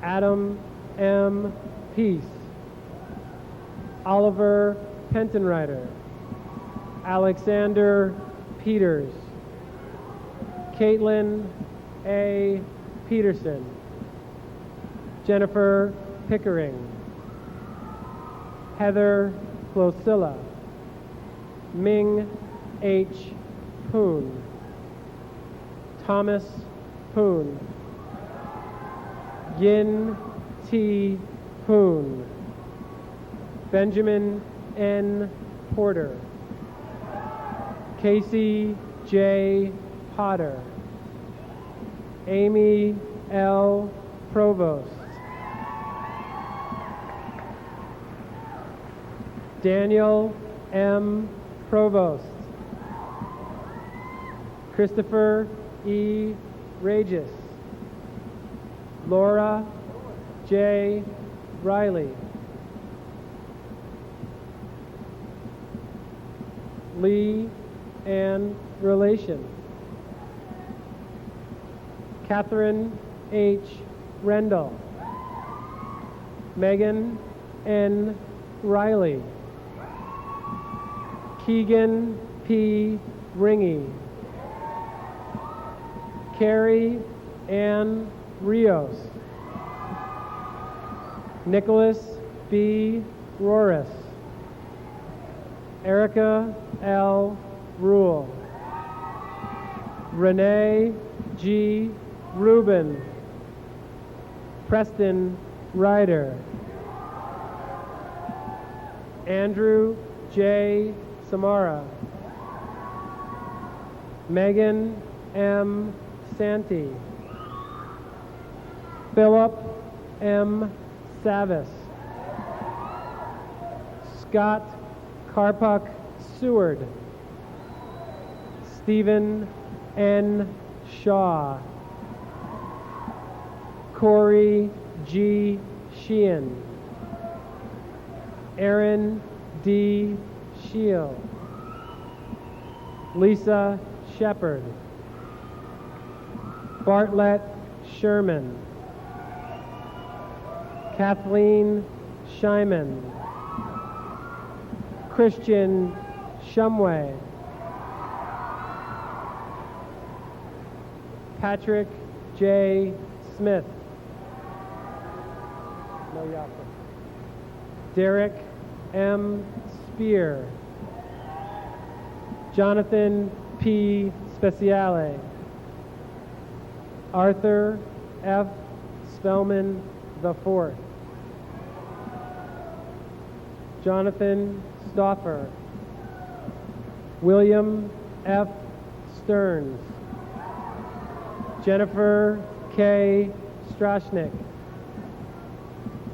[SPEAKER 1] Adam M. Peace, Oliver Pentonrider, Alexander Peters, Caitlin A. Peterson, Jennifer Pickering, Heather Closilla, Ming H. Poon, Thomas Poon, Yin T. Poon, Benjamin N. Porter, Casey J. Potter, Amy L. Provost, Daniel M. Provost, Christopher E. Regis, Laura J. Riley, Lee Ann Relation, Catherine H. Rendell, Megan N. Riley, Keegan P. Ringy, Carrie Ann Rios, Nicholas B. Roris, Erica L. Rule, Renee G. Reuben Preston Ryder, Andrew J. Samara, Megan M. Santee, Philip M. Savis, Scott Karpuk Seward, Stephen N. Shaw, Corey G. Sheehan, Aaron D. Shield, Lisa Shepard, Bartlett Sherman, Kathleen Shyman, Christian Shumway, Patrick J. Smith, Derek M. Spear, Jonathan P. Speciale, Arthur F. Spellman IV, Jonathan Stauffer, William F. Stearns, Jennifer K. Strashnik,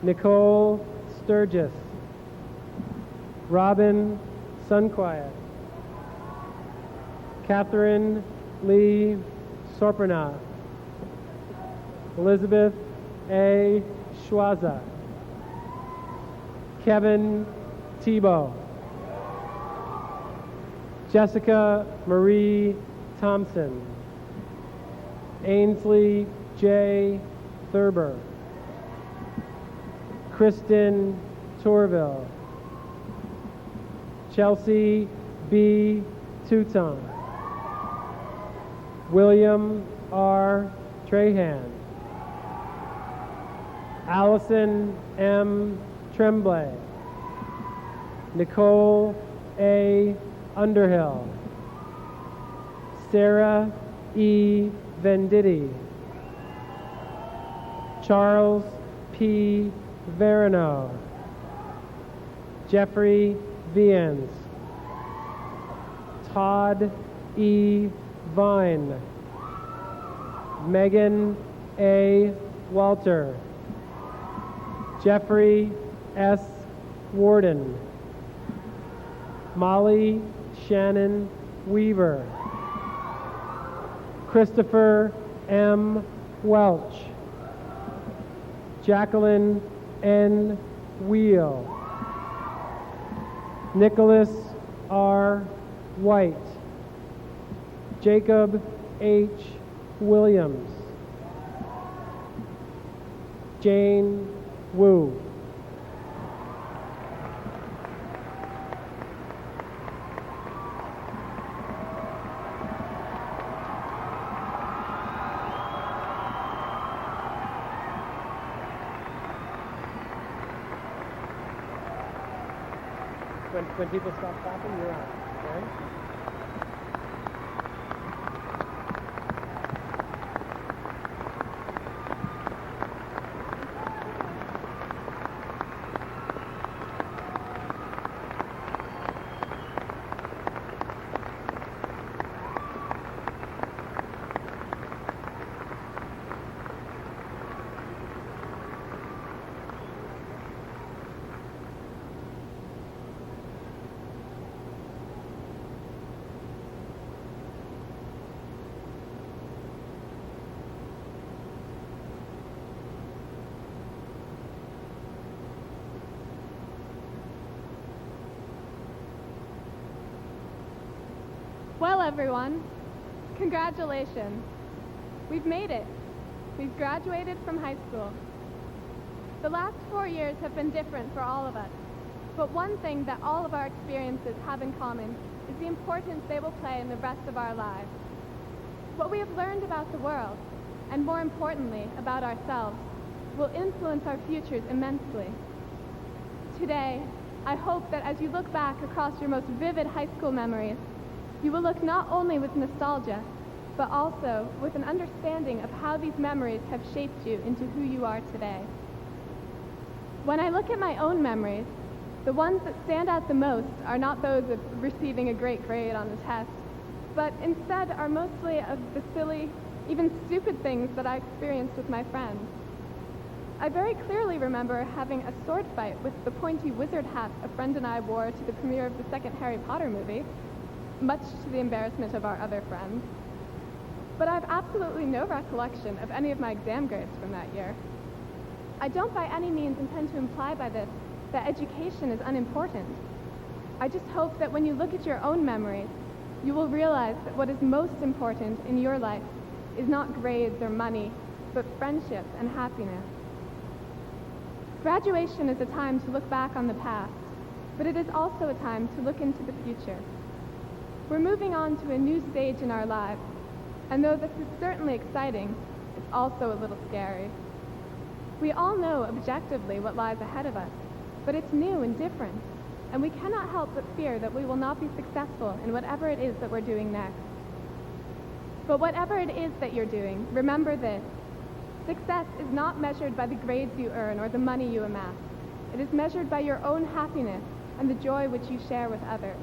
[SPEAKER 1] Nicole Sturgis, Robin Sunquiet, Catherine Lee Sorperna, Elizabeth A. Schwaza, Kevin Tebow, Jessica Marie Thompson, Ainsley J. Thurber, Kristen Torville, Chelsea B. Touton, William R. Trahan, Allison M. Tremblay, Nicole A. Underhill, Sarah E. Venditti, Charles P. Verino, Jeffrey Viens, Todd E. Vine, Megan A. Walter, Jeffrey S. Warden, Molly Shannon Weaver, Christopher M. Welch, Jacqueline N. Wheel, Nicholas R. White, Jacob H. Williams, Jane Wu. When people stop clapping, you're out. Okay?
[SPEAKER 8] Well, everyone, congratulations. We've made it. We've graduated from high school. The last 4 years have been different for all of us, but one thing that all of our experiences have in common is the importance they will play in the rest of our lives. What we have learned about the world, and more importantly, about ourselves, will influence our futures immensely. Today, I hope that as you look back across your most vivid high school memories, you will look not only with nostalgia, but also with an understanding of how these memories have shaped you into who you are today. When I look at my own memories, the ones that stand out the most are not those of receiving a great grade on the test, but instead are mostly of the silly, even stupid things that I experienced with my friends. I very clearly remember having a sword fight with the pointy wizard hat a friend and I wore to the premiere of the second Harry Potter movie, much to the embarrassment of our other friends. But I have absolutely no recollection of any of my exam grades from that year. I don't by any means intend to imply by this that education is unimportant. I just hope that when you look at your own memories, you will realize that what is most important in your life is not grades or money, but friendship and happiness. Graduation is a time to look back on the past, but it is also a time to look into the future. We're moving on to a new stage in our lives, and though this is certainly exciting, it's also a little scary. We all know objectively what lies ahead of us, but it's new and different, and we cannot help but fear that we will not be successful in whatever it is that we're doing next. But whatever it is that you're doing, remember this. Success is not measured by the grades you earn or the money you amass. It is measured by your own happiness and the joy which you share with others.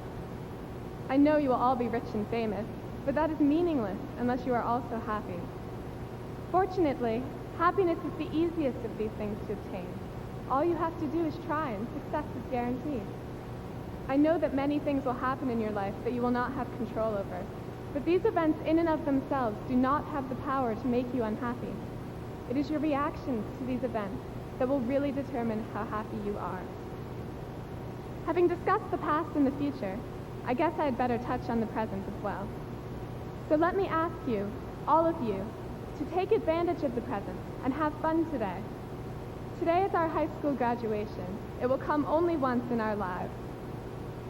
[SPEAKER 8] I know you will all be rich and famous, but that is meaningless unless you are also happy. Fortunately, happiness is the easiest of these things to obtain. All you have to do is try, and success is guaranteed. I know that many things will happen in your life that you will not have control over, but these events in and of themselves do not have the power to make you unhappy. It is your reactions to these events that will really determine how happy you are. Having discussed the past and the future, I guess I'd better touch on the present as well. So let me ask you, all of you, to take advantage of the present and have fun today. Today is our high school graduation. It will come only once in our lives.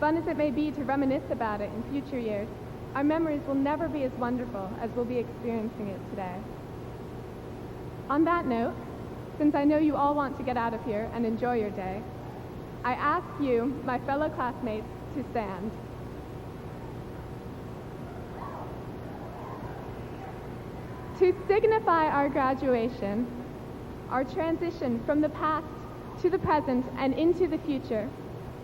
[SPEAKER 8] Fun as it may be to reminisce about it in future years, our memories will never be as wonderful as we'll be experiencing it today. On that note, since I know you all want to get out of here and enjoy your day, I ask you, my fellow classmates, to stand. To signify our graduation, our transition from the past to the present and into the future,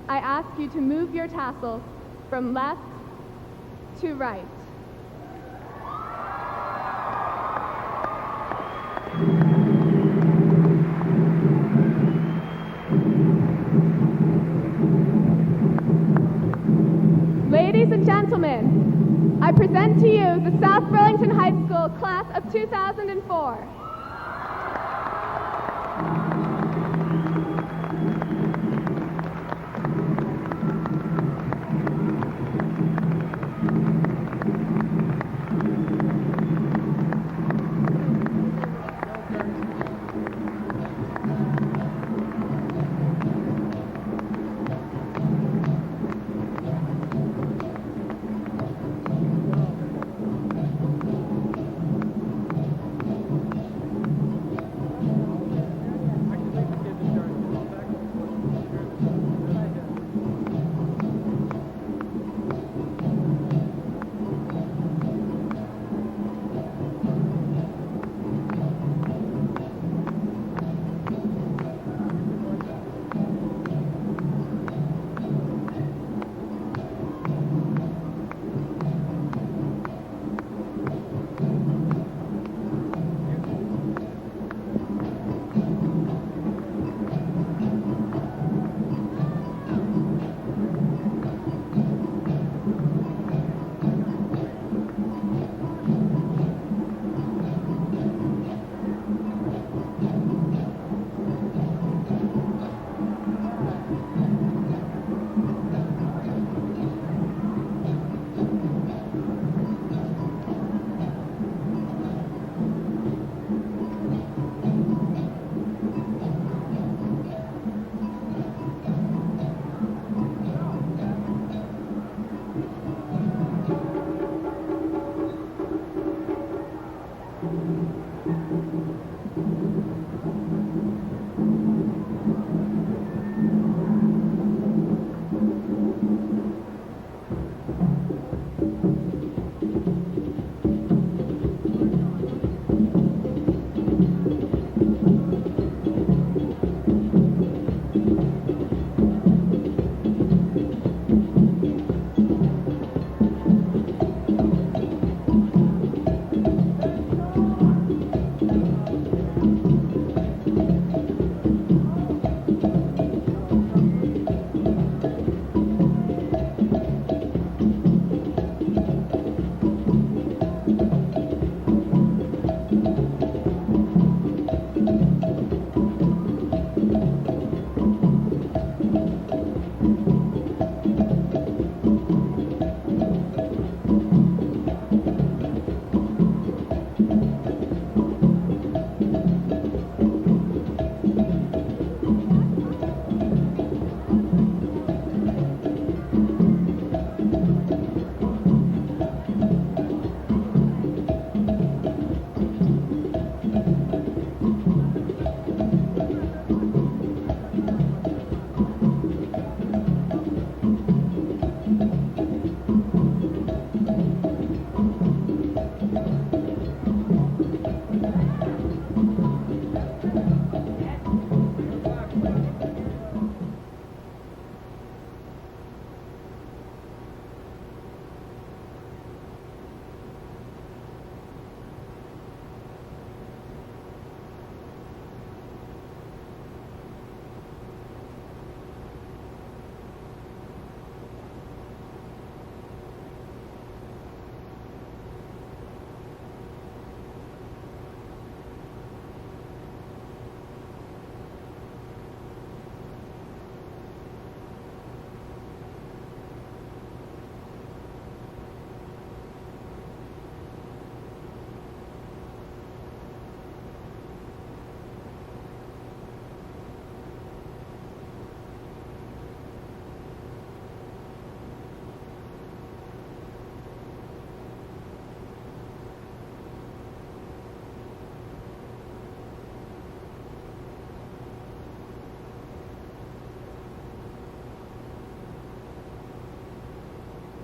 [SPEAKER 8] I ask you to move your tassels from left to right. Ladies and gentlemen, I present to you the South Burlington High School class of 2004.